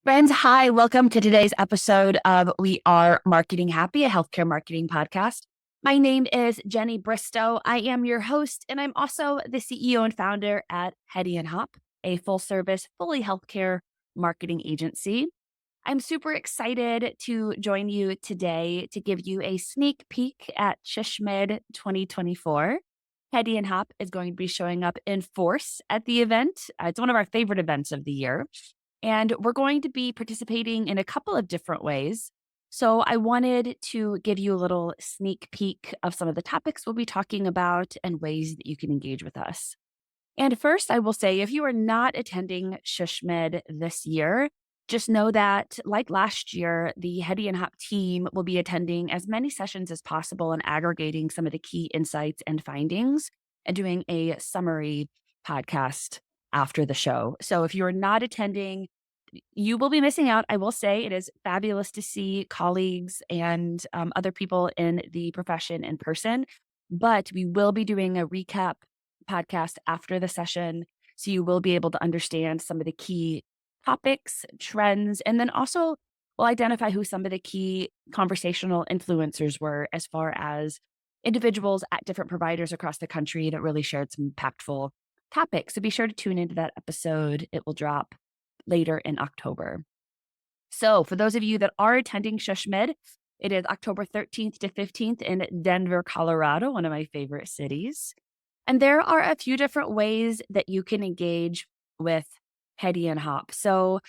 Friends, hi. Welcome to today's episode of We Are Marketing Happy, a healthcare marketing podcast. My name is Jenny Bristow. I am your host, and I'm also the CEO and founder at Hedy Hopp, a full-service, fully healthcare marketing agency. I'm super excited to join you today to give you a sneak peek at SHSMD 2024. Hedy Hopp is going to be showing up in force at the event. It's one of our favorite events of the year. And we're going to be participating in a couple of different ways. So I wanted to give you a little sneak peek of some of the topics we'll be talking about and ways that you can engage with us. And first, I will say, if you are not attending SHSMD this year, just know that, like last year, the Hedy Hopp team will be attending as many sessions as possible and aggregating some of the key insights and findings and doing a summary podcast after the show. So if you are not attending, you will be missing out. I will say it is fabulous to see colleagues and other people in the profession in person, but we will be doing a recap podcast after the session. So you will be able to understand some of the key topics, trends, and then also we'll identify who some of the key conversational influencers were as far as individuals at different providers across the country that really shared some impactful topics. So be sure to tune into that episode. It will drop later in October. So for those of you that are attending SHSMD, it is October 13th to 15th in Denver, Colorado, one of my favorite cities. And there are a few different ways that you can engage with Hedy Hopp. So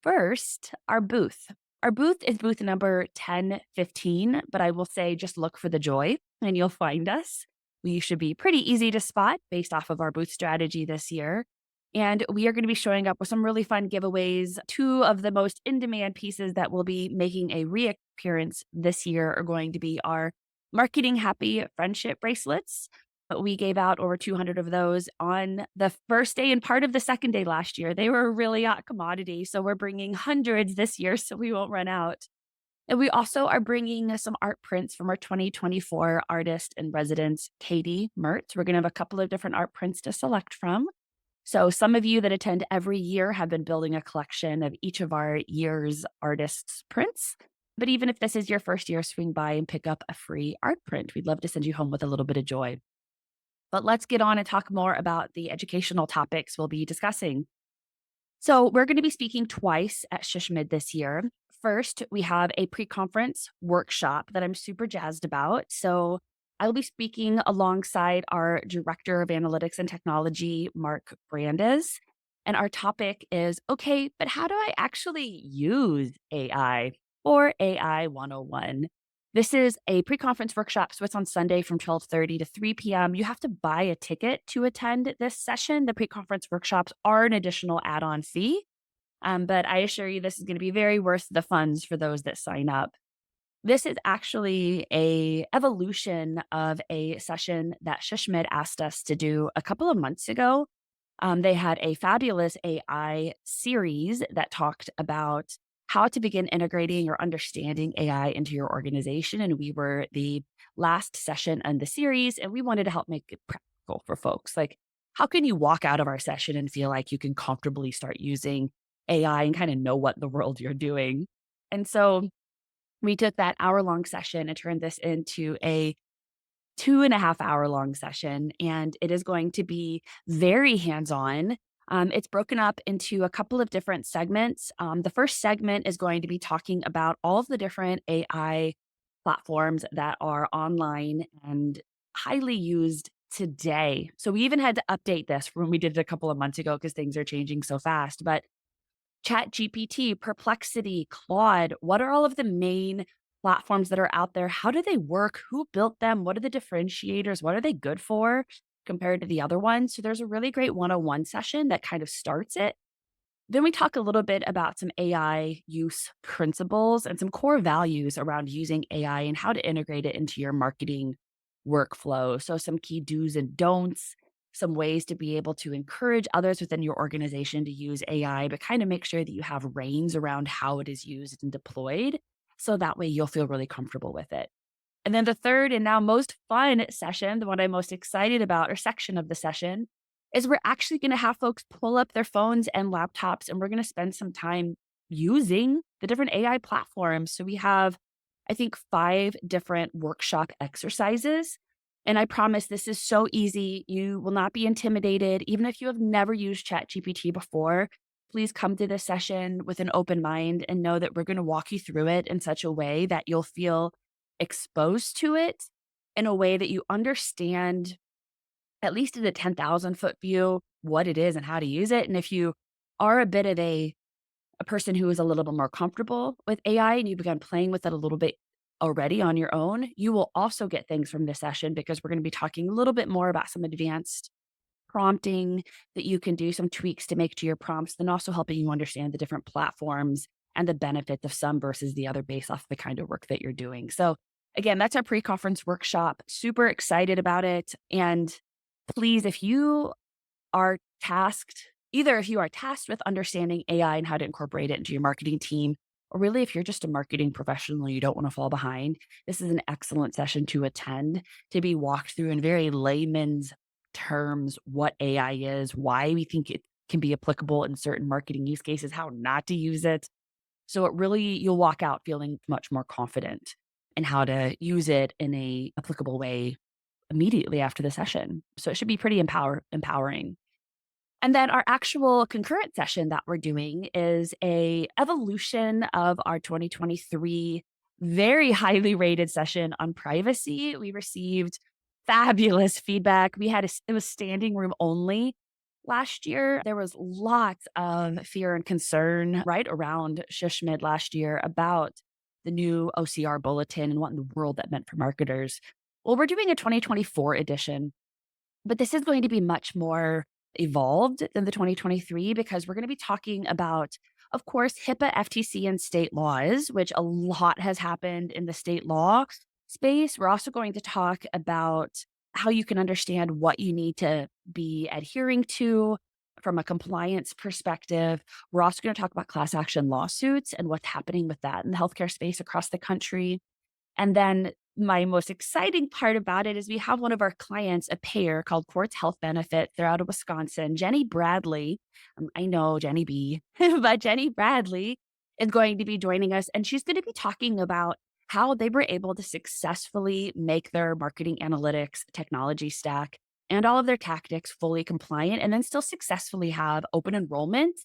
first, our booth. Our booth is booth number 1015, but I will say just look for the joy and you'll find us. We should be pretty easy to spot based off of our booth strategy this year. And we are going to be showing up with some really fun giveaways. Two of the most in-demand pieces that will be making a reappearance this year are going to be our Marketing Happy friendship bracelets. We gave out over 200 of those on the first day and part of the second day last year. They were a really hot commodity, so we're bringing hundreds this year so we won't run out. And we also are bringing some art prints from our 2024 artist in residence, Katie Mertz. We're going to have a couple of different art prints to select from. So some of you that attend every year have been building a collection of each of our year's artists' prints. But even if this is your first year, swing by and pick up a free art print. We'd love to send you home with a little bit of joy. But let's get on and talk more about the educational topics we'll be discussing. So we're going to be speaking twice at SHSMD this year. First, we have a pre-conference workshop that I'm super jazzed about. So I will be speaking alongside our Director of Analytics and Technology, Mark Brandes. And our topic is, okay, but how do I actually use AI, or AI 101? This is a pre-conference workshop, so it's on Sunday from 12:30 to 3 p.m. You have to buy a ticket to attend this session. The pre-conference workshops are an additional add-on fee, but I assure you this is going to be very worth the funds for those that sign up. This is actually a evolution of a session that SHSMD asked us to do a couple of months ago. They had a fabulous AI series that talked about how to begin integrating or understanding AI into your organization. And we were the last session in the series, and we wanted to help make it practical for folks. Like, how can you walk out of our session and feel like you can comfortably start using AI and kind of know what the world you're doing? And so we took that hour-long session and turned this into a 2.5-hour-long session, and it is going to be very hands-on. It's broken up into a couple of different segments. The first segment is going to be talking about all of the different AI platforms that are online and highly used today. So we even had to update this from when we did it a couple of months ago because things are changing so fast. But ChatGPT, Perplexity, Claude, what are all of the main platforms that are out there? How do they work? Who built them? What are the differentiators? What are they good for compared to the other ones? So there's a really great 101 session that kind of starts it. Then we talk a little bit about some AI use principles and some core values around using AI and how to integrate it into your marketing workflow. So some key do's and don'ts, some ways to be able to encourage others within your organization to use AI, but kind of make sure that you have reins around how it is used and deployed. So that way you'll feel really comfortable with it. And then the third and now most fun session, the one I'm most excited about, or section of the session, is we're actually going to have folks pull up their phones and laptops, and we're going to spend some time using the different AI platforms. So we have, I think, 5 different workshop exercises. And I promise this is so easy. You will not be intimidated. Even if you have never used ChatGPT before, please come to this session with an open mind and know that we're going to walk you through it in such a way that you'll feel exposed to it in a way that you understand, at least in a 10,000-foot view, what it is and how to use it. And if you are a bit of a person who is a little bit more comfortable with AI and you begun playing with it a little bit already on your own, you will also get things from this session because we're going to be talking a little bit more about some advanced prompting that you can do, some tweaks to make to your prompts, then also helping you understand the different platforms and the benefits of some versus the other based off the kind of work that you're doing. So again, that's our pre-conference workshop. Super excited about it. And please, if you are tasked, either if you are tasked with understanding AI and how to incorporate it into your marketing team, or really if you're just a marketing professional and you don't want to fall behind, this is an excellent session to attend, to be walked through in very layman's terms what AI is, why we think it can be applicable in certain marketing use cases, how not to use it. So it really, you'll walk out feeling much more confident in how to use it in a applicable way immediately after the session. So it should be pretty empowering. And then our actual concurrent session that we're doing is a evolution of our 2023 very highly rated session on privacy. We received fabulous feedback. It was standing room only last year. There was lots of fear and concern right around SHSMD last year about the new OCR bulletin and what in the world that meant for marketers. Well, we're doing a 2024 edition, but this is going to be much more evolved than the 2023 because we're going to be talking about, of course, HIPAA, FTC, and state laws, which a lot has happened in the state law space. We're also going to talk about how you can understand what you need to be adhering to from a compliance perspective. We're also going to talk about class action lawsuits and what's happening with that in the healthcare space across the country. And then my most exciting part about it is we have one of our clients, a payer called Quartz Health Benefits. They're out of Wisconsin. Jenny Bradley, I know Jenny B, but Jenny Bradley is going to be joining us. And she's going to be talking about how they were able to successfully make their marketing analytics technology stack and all of their tactics fully compliant and then still successfully have open enrollment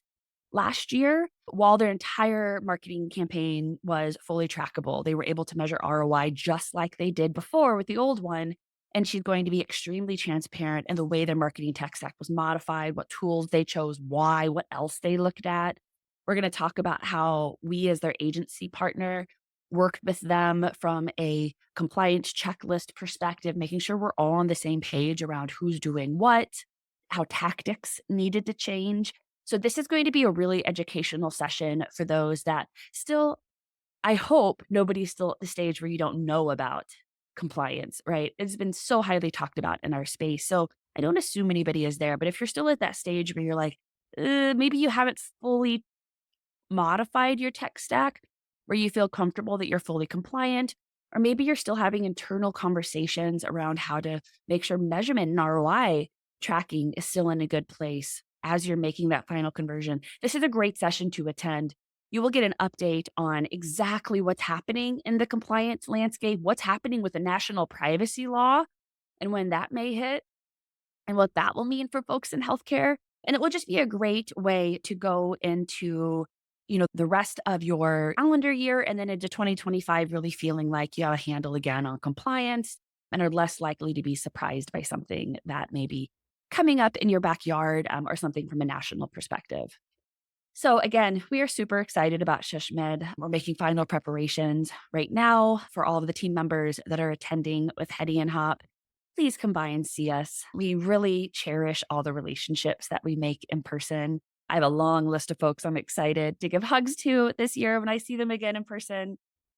last year, while their entire marketing campaign was fully trackable. They were able to measure ROI just like they did before with the old one. And she's going to be extremely transparent in the way their marketing tech stack was modified, what tools they chose, why, what else they looked at. We're going to talk about how we, as their agency partner, worked with them from a compliance checklist perspective, making sure we're all on the same page around who's doing what, how tactics needed to change. So this is going to be a really educational session for those that still, I hope nobody's still at the stage where you don't know about compliance, right? It's been so highly talked about in our space. So I don't assume anybody is there, but if you're still at that stage where you're like, maybe you haven't fully modified your tech stack, where you feel comfortable that you're fully compliant, or maybe you're still having internal conversations around how to make sure measurement and ROI tracking is still in a good place as you're making that final conversion. This is a great session to attend. You will get an update on exactly what's happening in the compliance landscape, what's happening with the national privacy law, and when that may hit, and what that will mean for folks in healthcare. And it will just be a great way to go into, the rest of your calendar year and then into 2025, really feeling like you have a handle again on compliance and are less likely to be surprised by something that may be coming up in your backyard or something from a national perspective. So again, we are super excited about SHSMD. We're making final preparations right now for all of the team members that are attending with Hedy and Hopp. Please come by and see us. We really cherish all the relationships that we make in person. I have a long list of folks I'm excited to give hugs to this year when I see them again in person.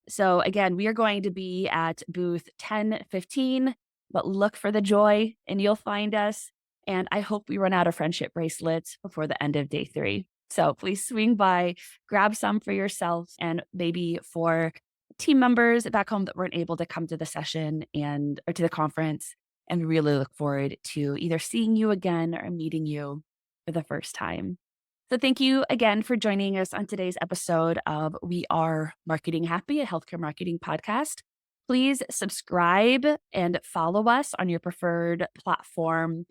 So again, we are going to be at booth 1015, but look for the joy and you'll find us. And I hope we run out of friendship bracelets before the end of day 3. So please swing by, grab some for yourself and maybe for team members back home that weren't able to come to the session or to the conference, and really look forward to either seeing you again or meeting you for the first time. So thank you again for joining us on today's episode of We Are Marketing Happy, a healthcare marketing podcast. Please subscribe and follow us on your preferred platform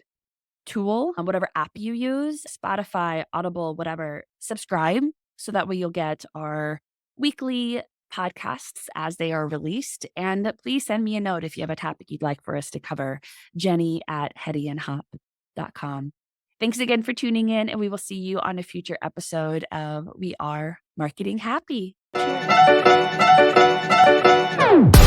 tool, on whatever app you use, Spotify, Audible, whatever. Subscribe so that way you'll get our weekly podcasts as they are released. And please send me a note if you have a topic you'd like for us to cover. Jenny at hedyandhopp.com. Thanks again for tuning in, and we will see you on a future episode of We Are Marketing Happy. Cheers.